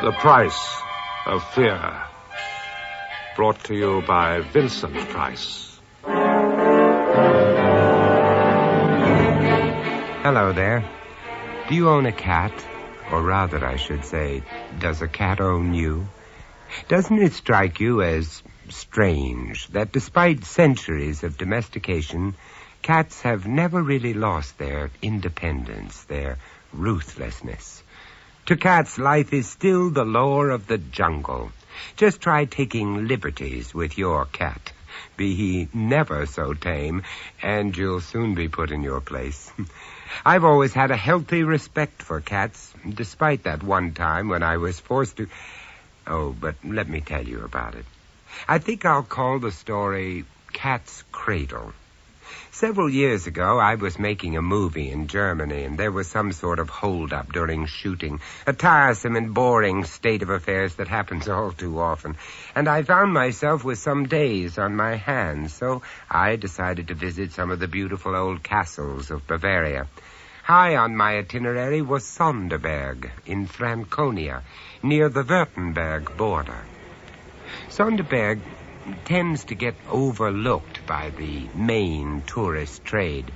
The Price of Fear. Brought to you by Vincent Price. Hello there. Do you own a cat? Or rather, I should say, does a cat own you? Doesn't it strike you as strange that despite centuries of domestication, cats have never really lost their independence, their ruthlessness? To cats, life is still the law of the jungle. Just try taking liberties with your cat, be he never so tame, and you'll soon be put in your place. I've always had a healthy respect for cats, despite that one time when I was forced to... Oh, but let me tell you about it. I think I'll call the story Cat's Cradle. Several years ago, I was making a movie in Germany, and there was some sort of hold-up during shooting, a tiresome and boring state of affairs that happens all too often. And I found myself with some days on my hands, so I decided to visit some of the beautiful old castles of Bavaria. High on my itinerary was Sonderberg in Franconia, near the Württemberg border. Sonderberg tends to get overlooked by the main tourist trade.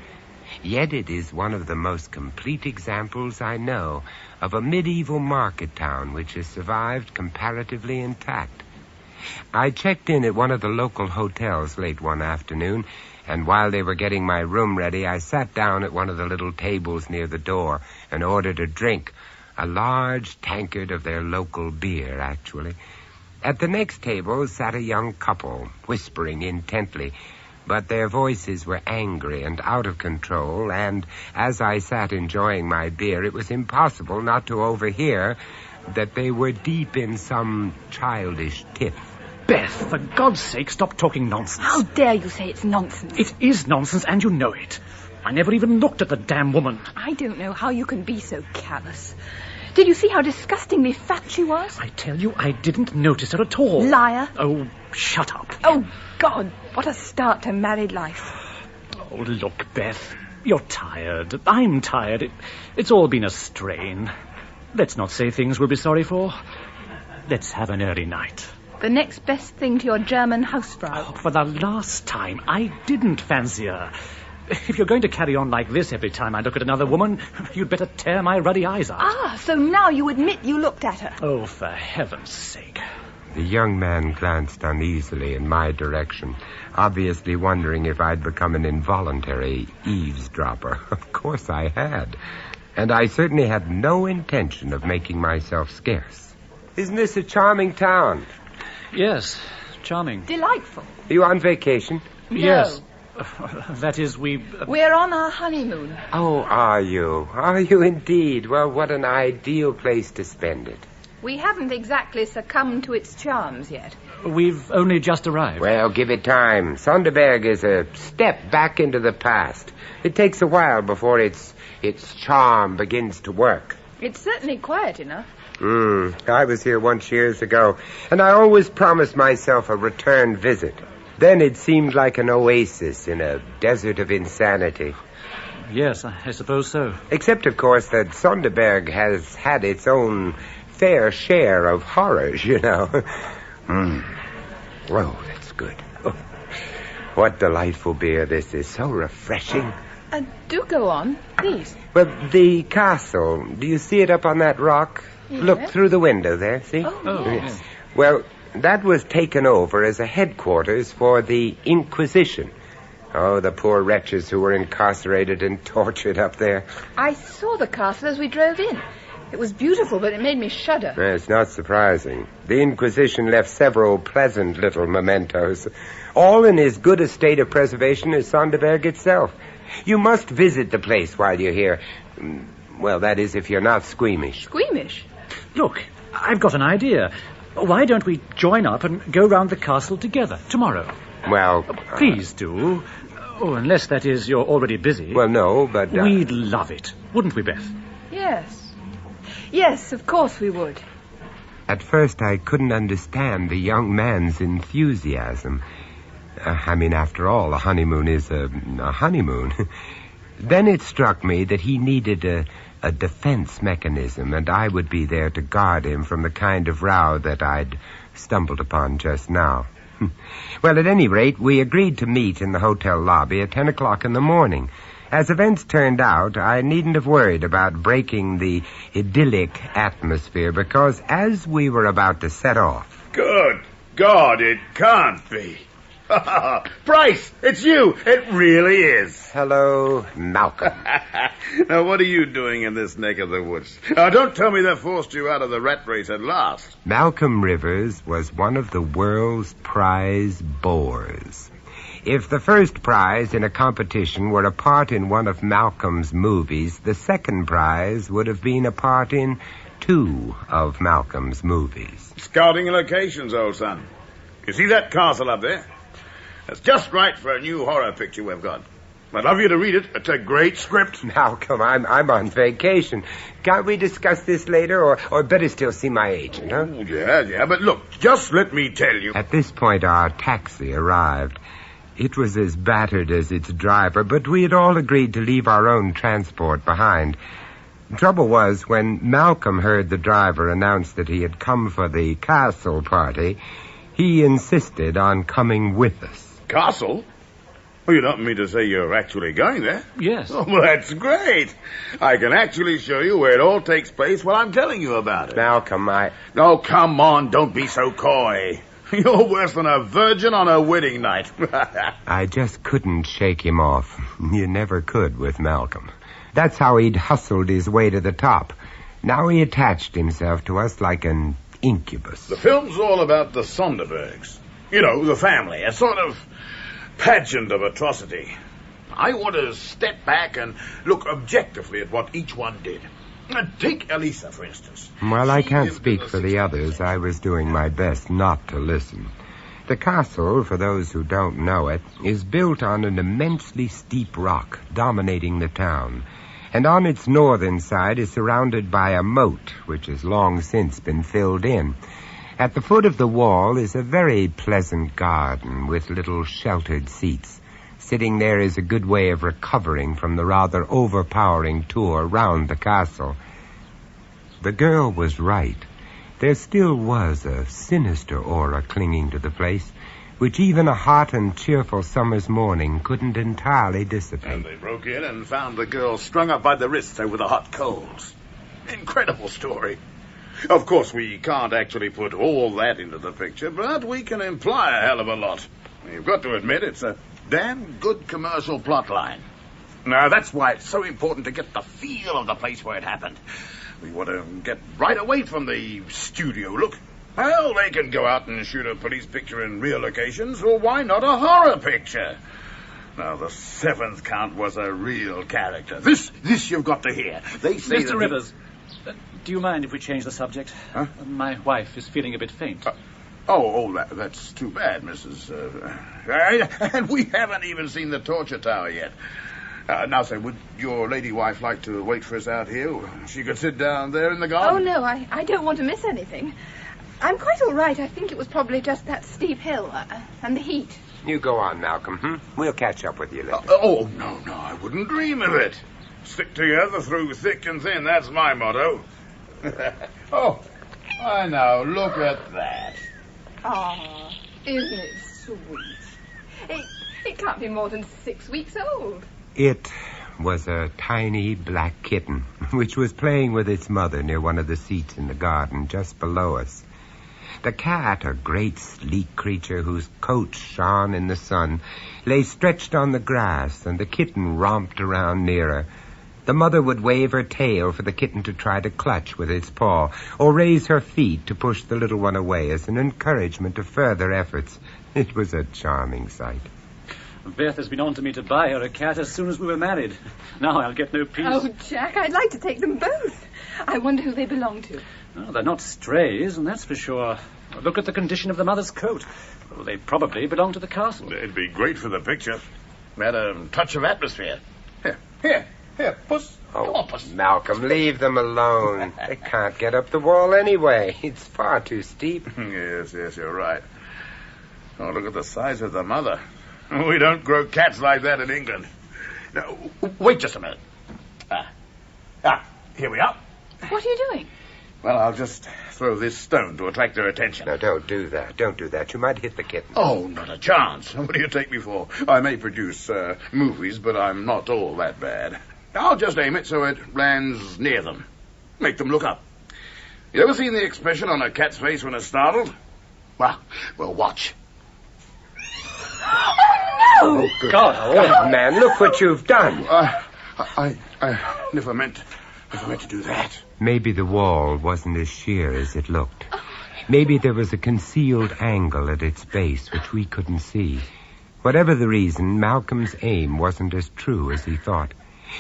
Yet it is one of the most complete examples I know of a medieval market town which has survived comparatively intact. I checked in at one of the local hotels late one afternoon, and while they were getting my room ready, I sat down at one of the little tables near the door and ordered a drink, a large tankard of their local beer, actually. At the next table sat a young couple, whispering intently, but their voices were angry and out of control, and as I sat enjoying my beer, it was impossible not to overhear that they were deep in some childish tiff. Beth, for God's sake, stop talking nonsense. How dare you say it's nonsense? It is nonsense, and you know it. I never even looked at the damn woman. I don't know how you can be so callous. Did you see how disgustingly fat she was? I tell you, I didn't notice her at all. Liar. Oh, shut up. Oh, God, what a start to married life. Oh, look, Beth, you're tired. I'm tired. It's all been a strain. Let's not say things we'll be sorry for. Let's have an early night. The next best thing to your German Hausfrau. Oh, for the last time, I didn't fancy her. If you're going to carry on like this every time I look at another woman, you'd better tear my ruddy eyes out. Ah, so now you admit you looked at her. Oh, for heaven's sake. The young man glanced uneasily in my direction, obviously wondering if I'd become an involuntary eavesdropper. Of course I had. And I certainly had no intention of making myself scarce. Isn't this a charming town? Yes, charming. Delightful. Are you on vacation? No. Yes. That is, We're on our honeymoon. Oh, are you? Are you indeed? Well, what an ideal place to spend it. We haven't exactly succumbed to its charms yet. We've only just arrived. Well, give it time. Sonderberg is a step back into the past. It takes a while before its charm begins to work. It's certainly quiet enough. I was here once years ago, and I always promised myself a return visit. Then it seemed like an oasis in a desert of insanity. Yes, I suppose so. Except, of course, that Sonderberg has had its own fair share of horrors, you know. Oh, that's good. Oh, what delightful beer this is. So refreshing. Do go on, please. Well, the castle, do you see it up on that rock? Yes. Look through the window there, see? Oh, yes. Well, that was taken over as a headquarters for the Inquisition. Oh, the poor wretches who were incarcerated and tortured up there. I saw the castle as we drove in. It was beautiful, but it made me shudder. It's not surprising. The Inquisition left several pleasant little mementos, all in as good a state of preservation as Sonderberg itself. You must visit the place while you're here. Well, that is, if you're not squeamish. Squeamish? Look, I've got an idea. Why don't we join up and go round the castle together tomorrow? Well... Please do. Oh, unless, that is, you're already busy. Well, no, but... We'd love it, wouldn't we, Beth? Yes. Yes, of course we would. At first, I couldn't understand the young man's enthusiasm. After all, a honeymoon is a honeymoon. Then it struck me that he needed a a defense mechanism, and I would be there to guard him from the kind of row that I'd stumbled upon just now. Well, at any rate, we agreed to meet in the hotel lobby at 10 o'clock in the morning. As events turned out, I needn't have worried about breaking the idyllic atmosphere, because as we were about to set off... Good God, it can't be. Bryce, it's you. It really is. Hello, Malcolm. Now, what are you doing in this neck of the woods? Don't tell me they forced you out of the rat race at last. Malcolm Rivers was one of the world's prize bores. If the first prize in a competition were a part in one of Malcolm's movies, the second prize would have been a part in 2 of Malcolm's movies. Scouting locations, old son. You see that castle up there? That's just right for a new horror picture we've got. I'd love you to read it. It's a great script. Malcolm, I'm on vacation. Can't we discuss this later, or better still see my agent, huh? Oh, yeah, but look, just let me tell you. At this point, our taxi arrived. It was as battered as its driver, but we had all agreed to leave our own transport behind. The trouble was, when Malcolm heard the driver announce that he had come for the castle party, he insisted on coming with us. Castle? Well, you don't mean to say you're actually going there? Yes. Oh, well, that's great. I can actually show you where it all takes place while I'm telling you about it. Malcolm, No, come on, don't be so coy. You're worse than a virgin on a wedding night. I just couldn't shake him off. You never could with Malcolm. That's how he'd hustled his way to the top. Now he attached himself to us like an incubus. The film's all about the Sonderbergs. You know, the family, a sort of pageant of atrocity. I want to step back and look objectively at what each one did. Take Elisa, for instance. Well, I can't speak for the others. I was doing my best not to listen. The castle, for those who don't know it, is built on an immensely steep rock dominating the town, and on its northern side is surrounded by a moat, which has long since been filled in. At the foot of the wall is a very pleasant garden with little sheltered seats. Sitting there is a good way of recovering from the rather overpowering tour round the castle. The girl was right. There still was a sinister aura clinging to the place, which even a hot and cheerful summer's morning couldn't entirely dissipate. And they broke in and found the girl strung up by the wrists over the hot coals. Incredible story. Of course, we can't actually put all that into the picture, but we can imply a hell of a lot. You've got to admit it's a damn good commercial plot line. Now, that's why it's so important to get the feel of the place where it happened. We want to get right away from the studio look. Well, they can go out and shoot a police picture in real locations, or why not a horror picture? Now, the 7th Count was a real character. This you've got to hear. They say Mr. Rivers, do you mind if we change the subject? Huh? My wife is feeling a bit faint. That's too bad, Mrs. And we haven't even seen the torture tower yet. Now, say, would your lady wife like to wait for us out here? She could sit down there in the garden. Oh, no, I don't want to miss anything. I'm quite all right. I think it was probably just that steep hill and the heat. You go on, Malcolm. We'll catch up with you later. No, I wouldn't dream of it. Stick together through thick and thin, that's my motto. I know, look at that. Oh, isn't it sweet? It can't be more than 6 weeks old. It was a tiny black kitten, which was playing with its mother near one of the seats in the garden just below us. The cat, a great sleek creature whose coat shone in the sun, lay stretched on the grass, and the kitten romped around near her. The mother would wave her tail for the kitten to try to clutch with its paw, or raise her feet to push the little one away as an encouragement to further efforts. It was a charming sight. Beth has been on to me to buy her a cat as soon as we were married. Now I'll get no peace. Oh, Jack, I'd like to take them both. I wonder who they belong to. Oh, they're not strays, and that's for sure. Look at the condition of the mother's coat. Well, they probably belong to the castle. It'd be great for the picture. Add a touch of atmosphere. Here, Puss. Come on, Puss. Malcolm, leave them alone. They can't get up the wall anyway. It's far too steep. Yes, you're right. Oh, look at the size of the mother. We don't grow cats like that in England. Now, wait just a minute. here we are. What are you doing? Well, I'll just throw this stone to attract their attention. No, don't do that. Don't do that. You might hit the kitten. Oh, not a chance. What do you take me for? I may produce movies, but I'm not all that bad. I'll just aim it so it lands near them. Make them look up. You ever seen the expression on a cat's face when it's startled? Well, watch. Oh, Good God, man, look what you've done. I never meant to do that. Maybe the wall wasn't as sheer as it looked. Maybe there was a concealed angle at its base which we couldn't see. Whatever the reason, Malcolm's aim wasn't as true as he thought.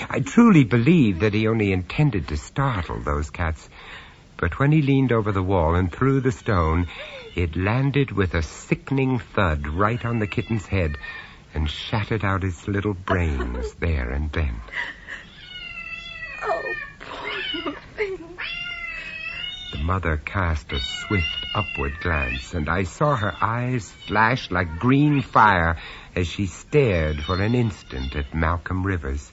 I truly believe that he only intended to startle those cats. But when he leaned over the wall and threw the stone, it landed with a sickening thud right on the kitten's head and shattered out its little brains there and then. Oh, poor thing. The mother cast a swift upward glance, and I saw her eyes flash like green fire as she stared for an instant at Malcolm Rivers.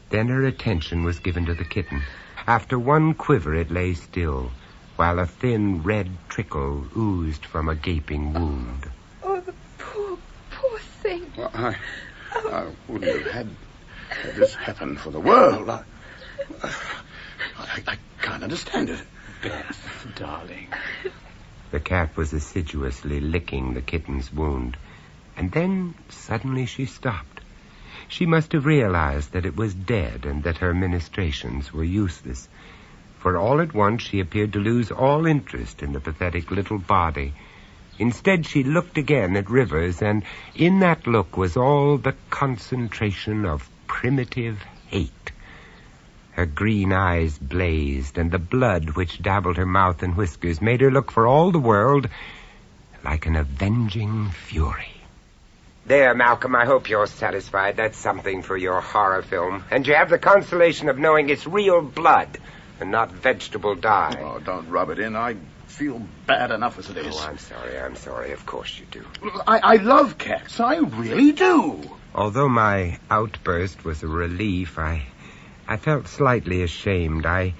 Then her attention was given to the kitten. After one quiver, it lay still, while a thin red trickle oozed from a gaping wound. Oh, the poor thing. Well, I wouldn't have had this happen for the world. I can't understand it. Beth, darling. The cat was assiduously licking the kitten's wound, and then suddenly she stopped. She must have realized that it was dead and that her ministrations were useless, for all at once she appeared to lose all interest in the pathetic little body. Instead, she looked again at Rivers, and in that look was all the concentration of primitive hate. Her green eyes blazed, and the blood which dabbled her mouth and whiskers made her look for all the world like an avenging fury. There, Malcolm, I hope you're satisfied. That's something for your horror film. And you have the consolation of knowing it's real blood and not vegetable dye. Oh, don't rub it in. I feel bad enough as it is. Oh, I'm sorry. Of course you do. I love cats. I really do. Although my outburst was a relief, I felt slightly ashamed. I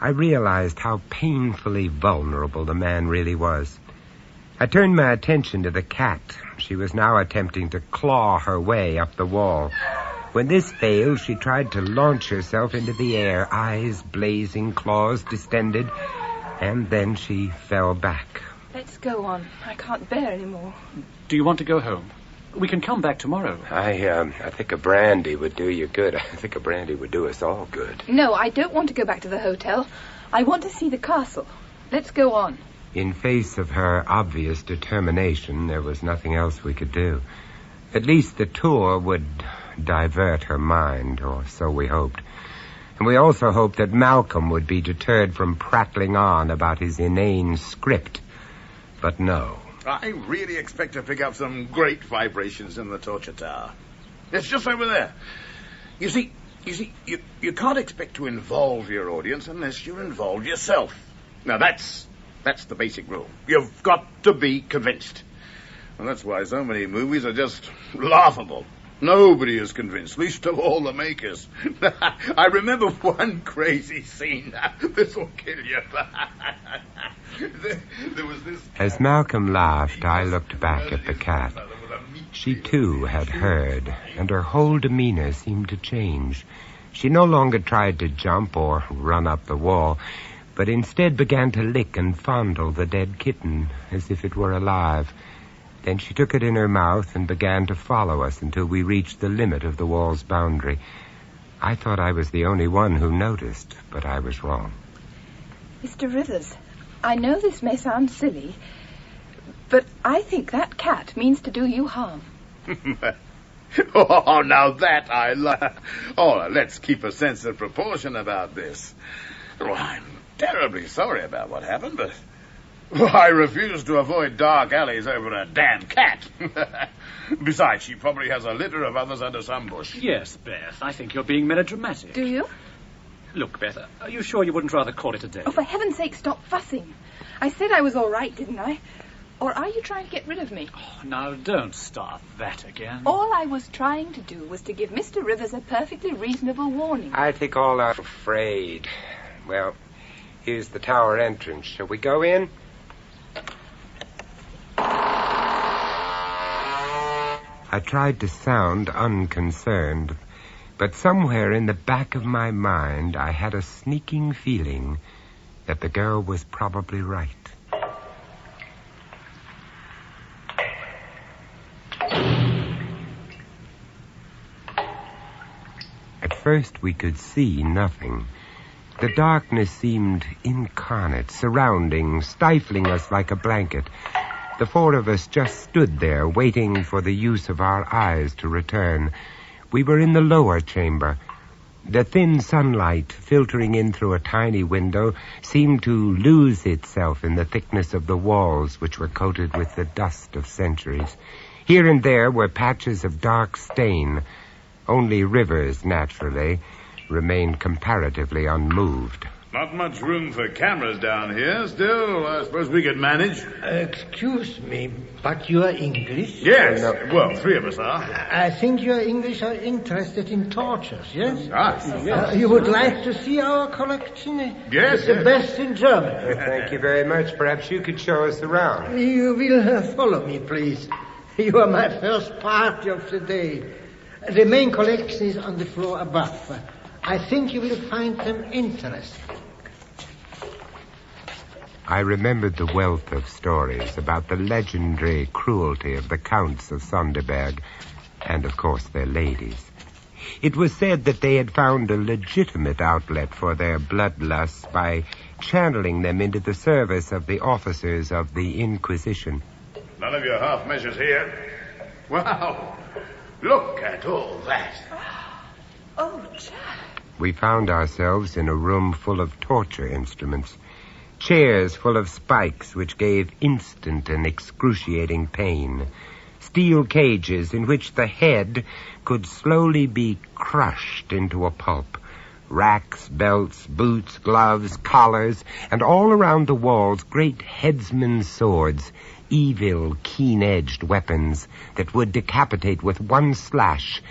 realized how painfully vulnerable the man really was. I turned my attention to the cat. She was now attempting to claw her way up the wall. When this failed, she tried to launch herself into the air, eyes blazing, claws distended, and then she fell back. Let's go on. I can't bear any more. Do you want to go home? We can come back tomorrow. I think a brandy would do you good. I think a brandy would do us all good. No, I don't want to go back to the hotel. I want to see the castle. Let's go on. In face of her obvious determination, there was nothing else we could do. At least the tour would divert her mind, or so we hoped. And we also hoped that Malcolm would be deterred from prattling on about his inane script. But no. I really expect to pick up some great vibrations in the torture tower. It's just over there. You see, you can't expect to involve your audience unless you involve yourself. Now, that's the basic rule. You've got to be convinced. And that's why so many movies are just laughable. Nobody is convinced, least of all the makers. I remember one crazy scene. This will kill you. There was this... As Malcolm laughed, I looked back at the cat. She, too, had heard, and her whole demeanor seemed to change. She no longer tried to jump or run up the wall, but instead began to lick and fondle the dead kitten as if it were alive. Then she took it in her mouth and began to follow us until we reached the limit of the wall's boundary. I thought I was the only one who noticed, but I was wrong. Mr. Rivers, I know this may sound silly, but I think that cat means to do you harm. Oh, now that I love. Oh, let's keep a sense of proportion about this. Well, I'm terribly sorry about what happened, but I refuse to avoid dark alleys over a damn cat. Besides, she probably has a litter of others under some bush. Yes, Beth, I think you're being melodramatic. Do you? Look, Beth, are you sure you wouldn't rather call it a day? Oh, for heaven's sake, stop fussing. I said I was all right, didn't I? Or are you trying to get rid of me? Oh, now, don't start that again. All I was trying to do was to give Mr. Rivers a perfectly reasonable warning. I think all are afraid. Well, here's the tower entrance. Shall we go in? I tried to sound unconcerned, but somewhere in the back of my mind I had a sneaking feeling that the girl was probably right. At first we could see nothing. The darkness seemed incarnate, surrounding, stifling us like a blanket. The four of us just stood there, waiting for the use of our eyes to return. We were in the lower chamber. The thin sunlight, filtering in through a tiny window, seemed to lose itself in the thickness of the walls, which were coated with the dust of centuries. Here and there were patches of dark stain. Only Rivers, naturally, remained comparatively unmoved. Not much room for cameras down here. Still, I suppose we could manage. Excuse me, but you are English? Yes. Well, three of us are. I think you English are interested in tortures, yes? Ah, You would like to see our collection? Yes. It's the best in Germany. Thank you very much. Perhaps you could show us around. You will follow me, please. You are my first party of the day. The main collection is on the floor above. I think you will find them interesting. I remembered the wealth of stories about the legendary cruelty of the Counts of Sonderberg, and of course their ladies. It was said that they had found a legitimate outlet for their bloodlusts by channeling them into the service of the officers of the Inquisition. None of your half measures here. Wow. Look at all that. Oh, Jack. We found ourselves in a room full of torture instruments. Chairs full of spikes which gave instant and excruciating pain. Steel cages in which the head could slowly be crushed into a pulp. Racks, belts, boots, gloves, collars, and all around the walls great headsmen's swords, evil, keen-edged weapons that would decapitate with one slash,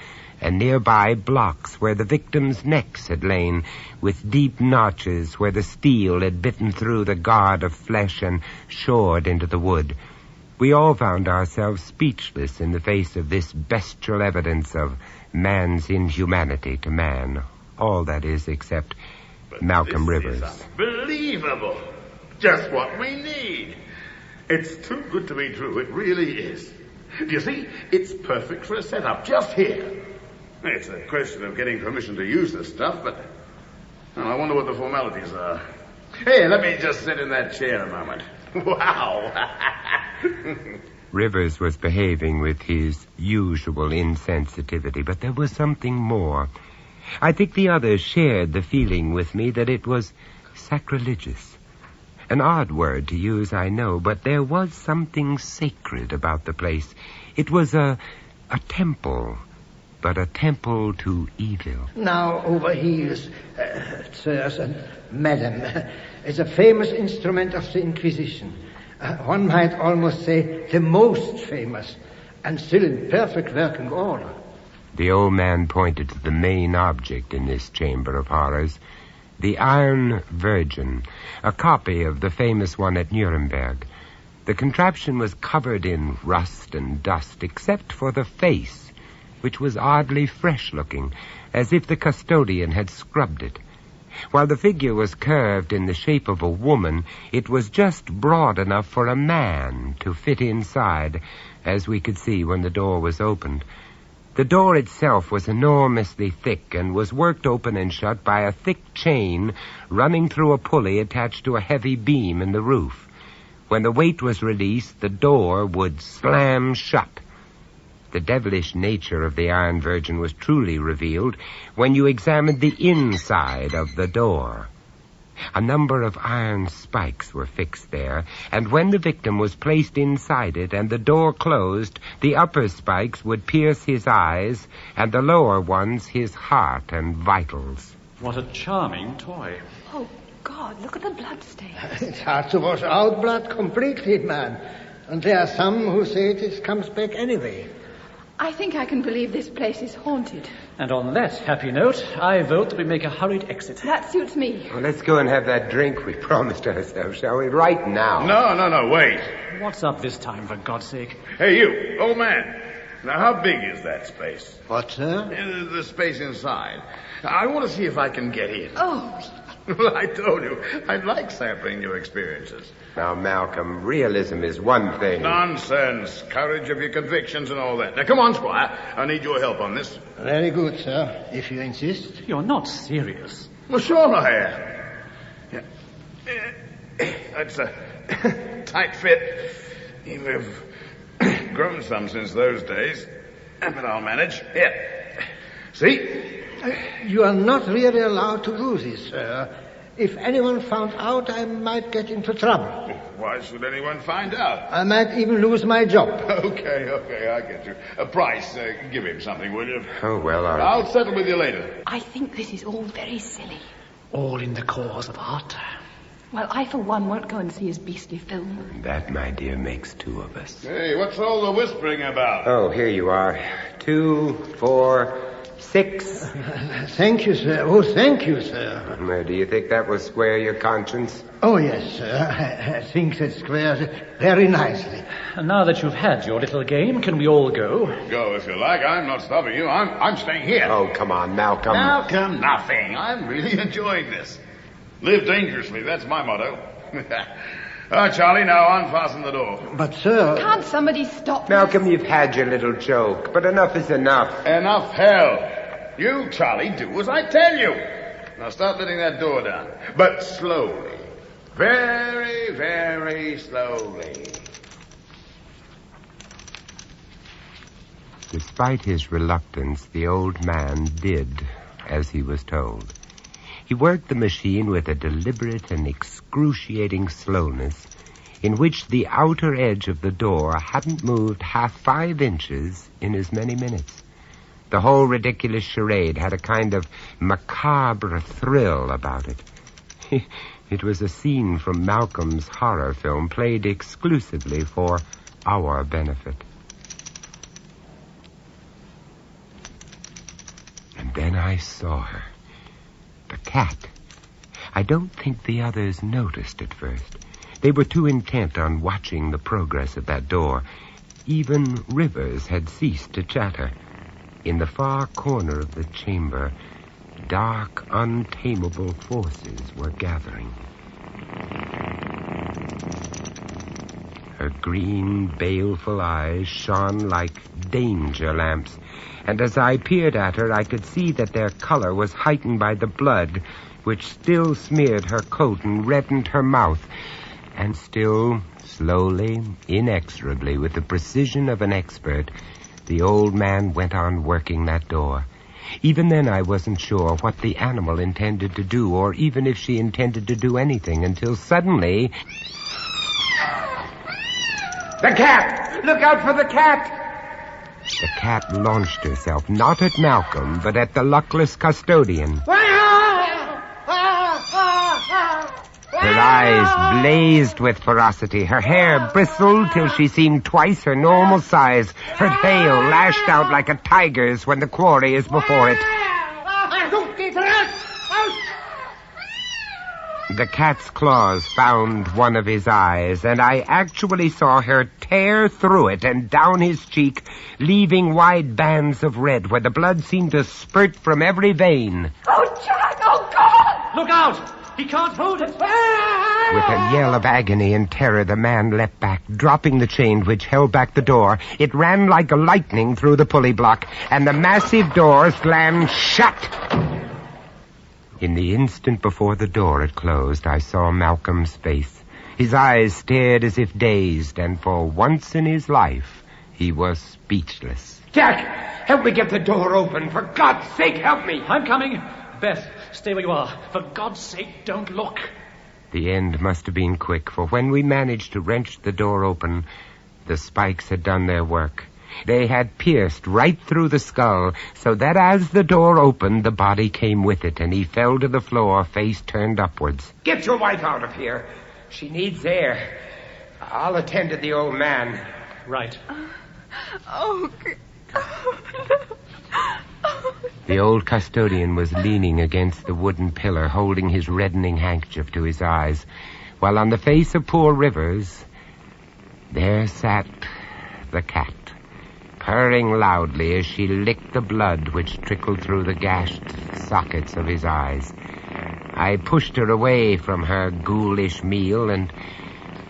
and nearby blocks where the victims' necks had lain, with deep notches where the steel had bitten through the guard of flesh and shored into the wood. We all found ourselves speechless in the face of this bestial evidence of man's inhumanity to man. All, that is, except Malcolm Rivers. Is unbelievable. Just what we need. It's too good to be true. It really is. Do you see? It's perfect for a setup just here. It's a question of getting permission to use this stuff, but I wonder what the formalities are. Hey, let me just sit in that chair a moment. Wow. Rivers was behaving with his usual insensitivity, but there was something more. I think the others shared the feeling with me that it was sacrilegious. An odd word to use, I know, but there was something sacred about the place. It was a temple, but a temple to evil. Now, over here, sirs and madam, is a famous instrument of the Inquisition. One might almost say the most famous, and still in perfect working order. The old man pointed to the main object in this chamber of horrors, the Iron Virgin, a copy of the famous one at Nuremberg. The contraption was covered in rust and dust, except for the face, which was oddly fresh-looking, as if the custodian had scrubbed it. While the figure was curved in the shape of a woman, it was just broad enough for a man to fit inside, as we could see when the door was opened. The door itself was enormously thick and was worked open and shut by a thick chain running through a pulley attached to a heavy beam in the roof. When the weight was released, the door would slam shut. The devilish nature of the Iron Virgin was truly revealed when you examined the inside of the door. A number of iron spikes were fixed there, and when the victim was placed inside it and the door closed, the upper spikes would pierce his eyes and the lower ones his heart and vitals. What a charming toy. Oh, God, look at the blood stains. It's hard to wash out blood completely, man. And there are some who say it comes back anyway. I think I can believe this place is haunted. And on that happy note, I vote that we make a hurried exit. That suits me. Well, let's go and have that drink we promised ourselves, shall we? Right now. No, wait. What's up this time, for God's sake? Hey, you, old man. Now, how big is that space? What, sir? The space inside. I want to see if I can get in. Oh, Well, I told you, I'd like sampling new experiences. Now, Malcolm, realism is one thing. Nonsense. Courage of your convictions and all that. Now, come on, Squire. I need your help on this. Very good, sir, if you insist. You're not serious. Well, sure I am. Yeah. That's a tight fit. We've grown some since those days. But I'll manage. Here. See? You are not really allowed to do this, sir. If anyone found out, I might get into trouble. Why should anyone find out? I might even lose my job. Okay, I get you. A price. Give him something, will you? Oh, well, I'll settle with you later. I think this is all very silly. All in the cause of art. Well, I, for one, won't go and see his beastly film. That, my dear, makes two of us. Hey, what's all the whispering about? Oh, here you are. 2, 4, 6. Thank you, sir. Oh, thank you, sir. Do you think that will square your conscience? Oh, yes, sir. I think that squares it very nicely. And now that you've had your little game, can we all go? Go if you like. I'm not stopping you. I'm staying here. Oh, come on, Malcolm. Malcolm, nothing. I'm really enjoying this. Live dangerously. That's my motto. Charlie, now unfasten the door. But, sir... Can't somebody stop Malcolm, this? you've had your little joke, but enough is enough. Enough hell. You, Charlie, do as I tell you. Now start letting that door down. But slowly. Very, very slowly. Despite his reluctance, the old man did as he was told. He worked the machine with a deliberate and excruciating slowness in which the outer edge of the door hadn't moved half 5 inches in as many minutes. The whole ridiculous charade had a kind of macabre thrill about it. It was a scene from Malcolm's horror film played exclusively for our benefit. And then I saw her. The cat. I don't think the others noticed at first. They were too intent on watching the progress of that door. Even Rivers had ceased to chatter. In the far corner of the chamber, dark, untamable forces were gathering. Her green, baleful eyes shone like danger lamps, and as I peered at her, I could see that their color was heightened by the blood which still smeared her coat and reddened her mouth. And still, slowly, inexorably, with the precision of an expert, the old man went on working that door. Even then I wasn't sure what the animal intended to do, or even if she intended to do anything, until suddenly... The cat! Look out for the cat! The cat launched herself, not at Malcolm, but at the luckless custodian. Her eyes blazed with ferocity. Her hair bristled till she seemed twice her normal size. Her tail lashed out like a tiger's when the quarry is before it. The cat's claws found one of his eyes, and I actually saw her tear through it and down his cheek, leaving wide bands of red where the blood seemed to spurt from every vein. Oh, Jack! Oh, God! Look out! He can't hold it! With a yell of agony and terror, the man leapt back, dropping the chain which held back the door. It ran like lightning through the pulley block, and the massive door slammed shut. In the instant before the door had closed, I saw Malcolm's face. His eyes stared as if dazed, and for once in his life, he was speechless. Jack, help me get the door open. For God's sake, help me. I'm coming. Beth, stay where you are. For God's sake, don't look. The end must have been quick, for when we managed to wrench the door open, the spikes had done their work. They had pierced right through the skull, so that as the door opened, the body came with it, and he fell to the floor, face turned upwards. Get your wife out of here. She needs air. I'll attend to the old man. Right. Oh, The old custodian was leaning against the wooden pillar, holding his reddening handkerchief to his eyes, while on the face of poor Rivers, there sat the cat, purring loudly as she licked the blood which trickled through the gashed sockets of his eyes. I pushed her away from her ghoulish meal, and,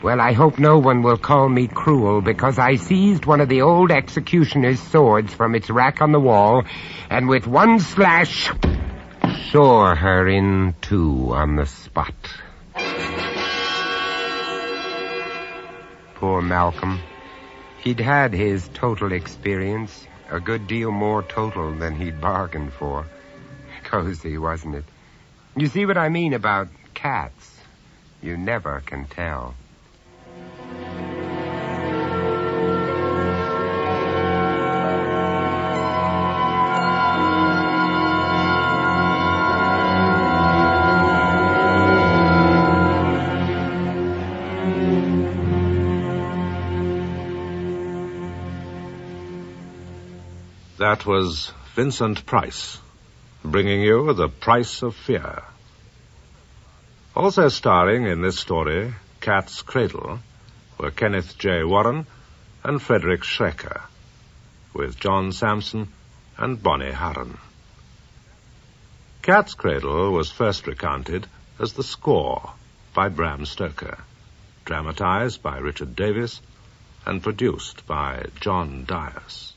well, I hope no one will call me cruel, because I seized one of the old executioner's swords from its rack on the wall, and with one slash, shore her in two on the spot. Poor Malcolm. He'd had his total experience, a good deal more total than he'd bargained for. Cozy, wasn't it? You see what I mean about cats? You never can tell. That was Vincent Price, bringing you The Price of Fear. Also starring in this story, Cat's Cradle, were Kenneth J. Warren and Frederick Schrecker, with John Sampson and Bonnie Harron. Cat's Cradle was first recounted as The Score by Bram Stoker, dramatized by Richard Davis, and produced by John Dias.